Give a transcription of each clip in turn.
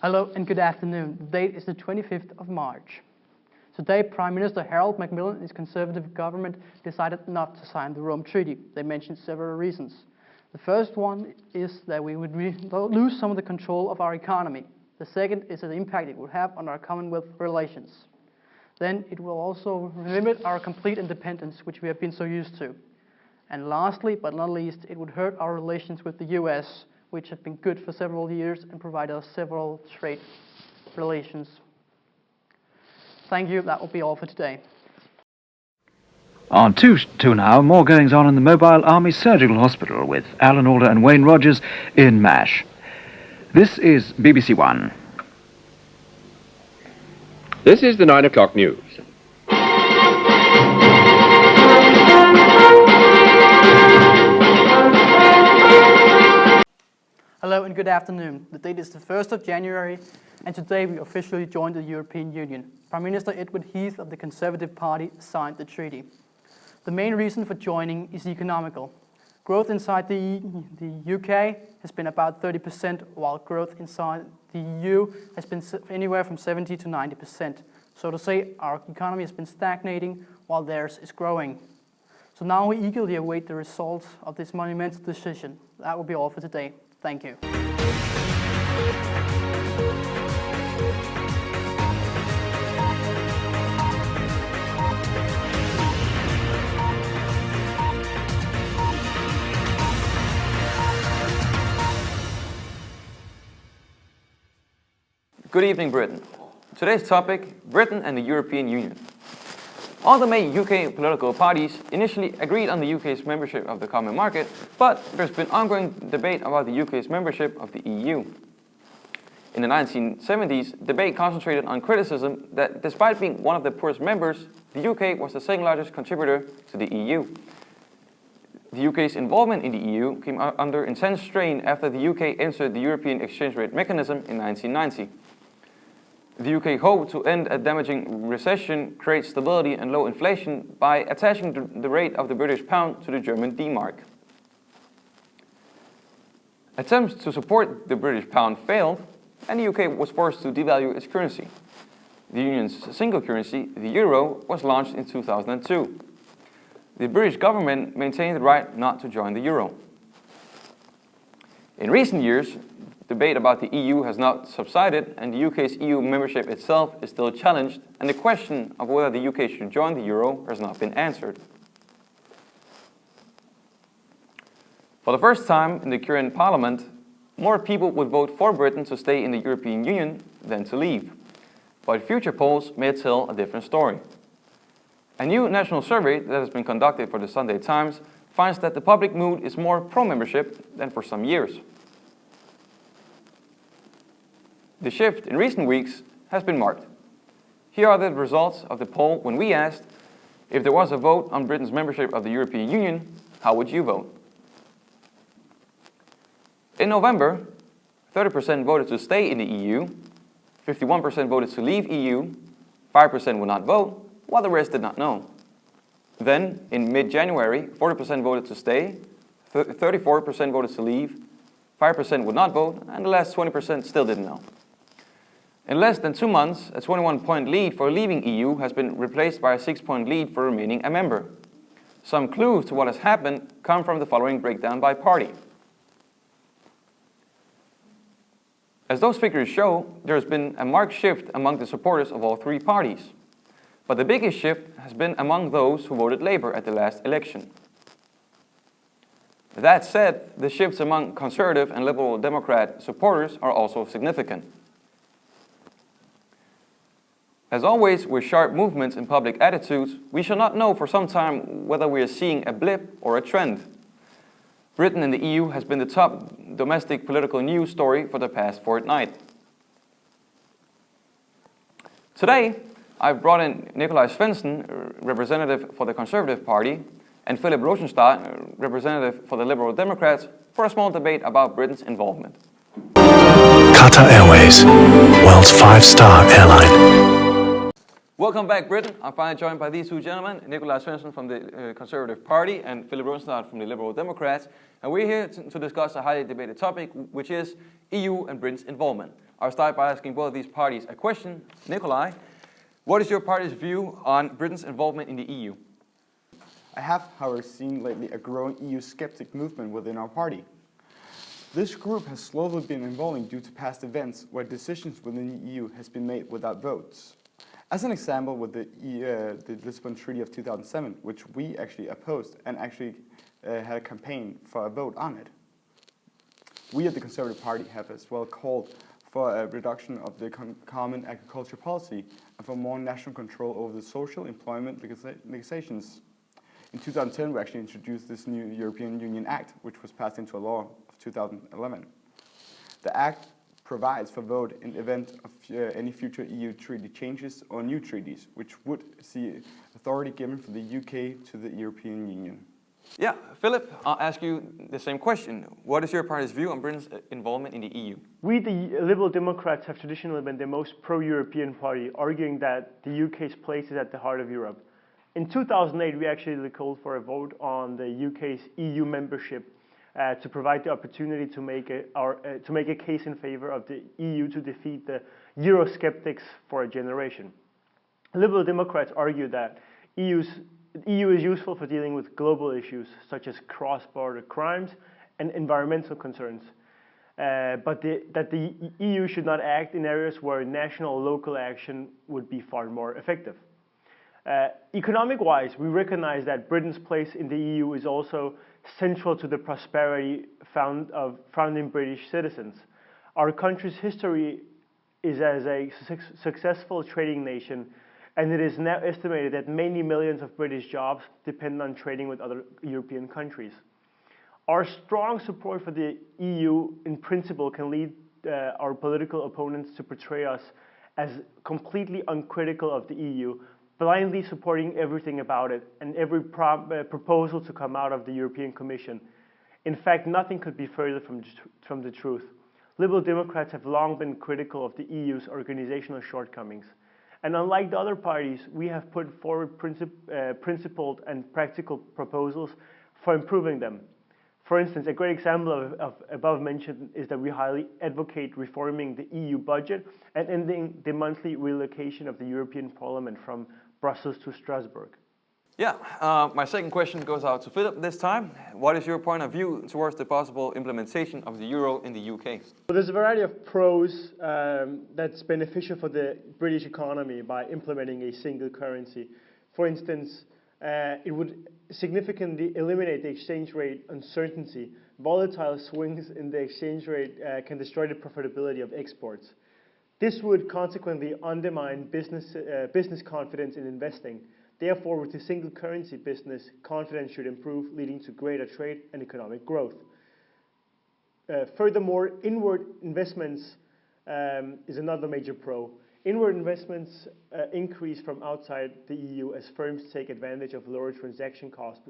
Hello and good afternoon. The date is the 25th of March. Today, Prime Minister Harold Macmillan and his Conservative government decided not to sign the Rome Treaty. They mentioned several reasons. The first one is that we would lose some of the control of our economy. The second is the impact it would have on our Commonwealth relations. Then it will also limit our complete independence, which we have been so used to. And lastly, but not least, it would hurt our relations with the US, which have been good for several years and provide us several trade relations. Thank you, that will be all for today. On 2 now, more goings on in the Mobile Army Surgical Hospital with Alan Alder and Wayne Rogers in MASH. This is BBC One. This is the 9 o'clock news. Hello and good afternoon. The date is the 1st of January, and today we officially joined the European Union. Prime Minister Edward Heath of the Conservative Party signed the treaty. The main reason for joining is economical. Growth inside the UK has been about 30%, while growth inside the EU has been anywhere from 70 to 90%. So to say, our economy has been stagnating while theirs is growing. So now we eagerly await the results of this monumental decision. That will be all for today. Thank you. Good evening, Britain. Today's topic, Britain and the European Union. All the main UK political parties initially agreed on the UK's membership of the common market, but there's been ongoing debate about the UK's membership of the EU. In the 1970s, debate concentrated on criticism that despite being one of the poorest members, the UK was the second largest contributor to the EU. The UK's involvement in the EU came under intense strain after the UK entered the European exchange rate mechanism in 1990. The UK hoped to end a damaging recession, create stability and low inflation by attaching the rate of the British pound to the German D-mark. Attempts to support the British pound failed, and the UK was forced to devalue its currency. The Union's single currency, the euro, was launched in 2002. The British government maintained the right not to join the euro. In recent years, debate about the EU has not subsided, and the UK's EU membership itself is still challenged, and the question of whether the UK should join the euro has not been answered. For the first time in the current Parliament, more people would vote for Britain to stay in the European Union than to leave. But future polls may tell a different story. A new national survey that has been conducted for the Sunday Times finds that the public mood is more pro-membership than for some years. The shift in recent weeks has been marked. Here are the results of the poll when we asked, if there was a vote on Britain's membership of the European Union, how would you vote? In November, 30% voted to stay in the EU, 51% voted to leave EU, 5% would not vote, while the rest did not know. Then, in mid-January, 40% voted to stay, 34% voted to leave, 5% would not vote, and the last 20% still didn't know. In less than 2 months, a 21-point lead for leaving EU has been replaced by a 6-point lead for remaining a member. Some clues to what has happened come from the following breakdown by party. As those figures show, there has been a marked shift among the supporters of all three parties. But the biggest shift has been among those who voted Labour at the last election. That said, the shifts among Conservative and Liberal Democrat supporters are also significant. As always, with sharp movements in public attitudes, we shall not know for some time whether we are seeing a blip or a trend. Britain and the EU has been the top domestic political news story for the past fortnight. Today, I've brought in Nicolai Svensson, representative for the Conservative Party, and Philip Rosenstadt, representative for the Liberal Democrats, for a small debate about Britain's involvement. Qatar Airways, world's 5-star airline. Welcome back, Britain. I'm finally joined by these two gentlemen, Nicolai Svensson from the Conservative Party and Philip Rosenstadt from the Liberal Democrats. And we're here to discuss a highly debated topic, which is EU and Britain's involvement. I'll start by asking both of these parties a question. Nikolai, what is your party's view on Britain's involvement in the EU? I have, however, seen lately a growing EU skeptic movement within our party. This group has slowly been evolving due to past events where decisions within the EU has been made without votes. As an example, with the Lisbon Treaty of 2007, which we actually opposed and actually had a campaign for a vote on it. We at the Conservative Party have as well called for a reduction of the common agriculture policy and for more national control over the social employment legislations. In 2010, we actually introduced this new European Union Act, which was passed into a law of 2011. The Act provides for vote in the event of any future EU treaty changes or new treaties, which would see authority given from the UK to the European Union. Yeah, Philip, I'll ask you the same question. What is your party's view on Britain's involvement in the EU? We, the Liberal Democrats, have traditionally been the most pro-European party, arguing that the UK's place is at the heart of Europe. In 2008, we actually called for a vote on the UK's EU membership to provide the opportunity to make a case in favor of the EU to defeat the Eurosceptics for a generation. Liberal Democrats argue that EU is useful for dealing with global issues such as cross-border crimes and environmental concerns, but that the EU should not act in areas where national or local action would be far more effective. Economic-wise, we recognize that Britain's place in the EU is also central to the prosperity found in British citizens. Our country's history is as a successful trading nation, and it is now estimated that many millions of British jobs depend on trading with other European countries. Our strong support for the EU in principle can lead our political opponents to portray us as completely uncritical of the EU, blindly supporting everything about it and every proposal to come out of the European Commission. In fact, nothing could be further from the truth. Liberal Democrats have long been critical of the EU's organizational shortcomings. And unlike the other parties, we have put forward principled and practical proposals for improving them. For instance, a great example of above mentioned is that we highly advocate reforming the EU budget and ending the monthly relocation of the European Parliament from Brussels to Strasbourg. Yeah, my second question goes out to Philip this time. What is your point of view towards the possible implementation of the euro in the UK? Well, there's a variety of pros that's beneficial for the British economy by implementing a single currency. For instance, it would significantly eliminate the exchange rate uncertainty. Volatile swings in the exchange rate can destroy the profitability of exports. This would consequently undermine business confidence in investing. Therefore, with the single currency, business confidence should improve, leading to greater trade and economic growth. Furthermore, inward investments is another major pro. Inward investments increase from outside the EU as firms take advantage of lower transaction costs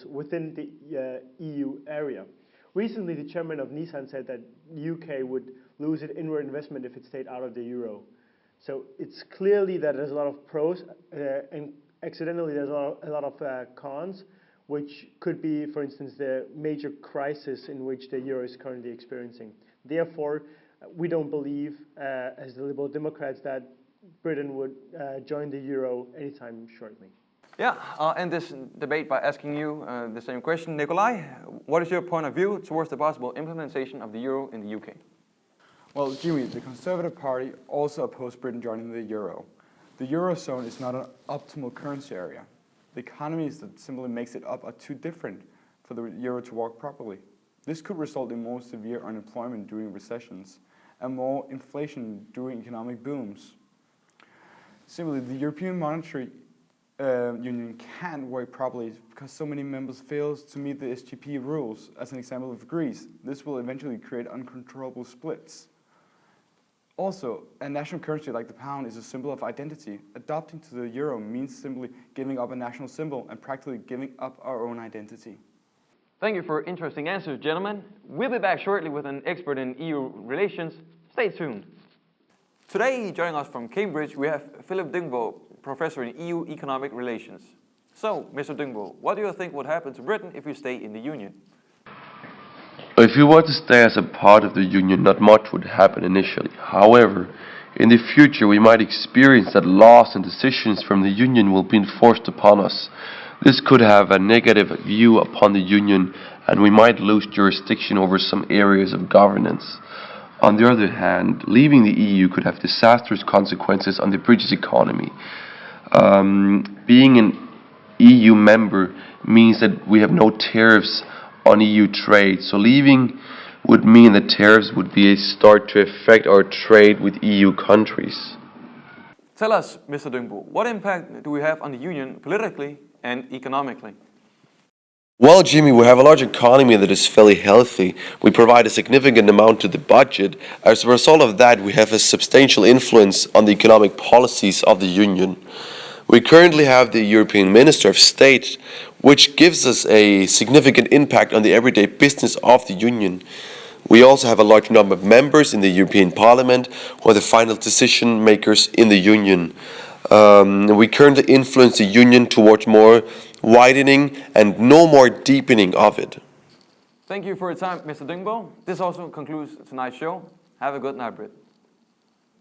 within the EU area. Recently, the chairman of Nissan said that the UK would lose its inward investment if it stayed out of the euro. So it's clearly that there's a lot of pros and accidentally there's a lot of cons, which could be, for instance, the major crisis in which the euro is currently experiencing. Therefore, we don't believe, as the Liberal Democrats, that Britain would join the euro anytime shortly. Yeah, I'll end this debate by asking you the same question. Nikolai, what is your point of view towards the possible implementation of the euro in the UK? Well, Jimmy, the Conservative Party also opposed Britain joining the euro. The eurozone is not an optimal currency area. The economies that simply makes it up are too different for the euro to work properly. This could result in more severe unemployment during recessions and more inflation during economic booms. Similarly, the European Monetary Union can't work properly because so many members fail to meet the SGP rules. As an example of Greece, this will eventually create uncontrollable splits. Also, a national currency like the pound is a symbol of identity. Adopting to the euro means simply giving up a national symbol and practically giving up our own identity. Thank you for interesting answers, gentlemen. We'll be back shortly with an expert in EU relations. Stay tuned. Today, joining us from Cambridge, we have Philip Dingbo, professor in EU economic relations. So, Mr. Dingbo, what do you think would happen to Britain if we stay in the Union? If we were to stay as a part of the Union, not much would happen initially. However, in the future we might experience that laws and decisions from the Union will be enforced upon us. This could have a negative view upon the Union, and we might lose jurisdiction over some areas of governance. On the other hand, leaving the EU could have disastrous consequences on the British economy. Being an EU member means that we have no tariffs on EU trade, so leaving would mean that tariffs would be a start to affect our trade with EU countries. Tell us, Mr. Dungbo, what impact do we have on the Union politically and economically? Well, Jimmy, we have a large economy that is fairly healthy. We provide a significant amount to the budget. As a result of that, we have a substantial influence on the economic policies of the Union. We currently have the European Minister of State, which gives us a significant impact on the everyday business of the Union. We also have a large number of members in the European Parliament who are the final decision makers in the Union. We currently influence the Union towards more widening and no more deepening of it. Thank you for your time, Mr. Dungbo. This also concludes tonight's show. Have a good night, Brit.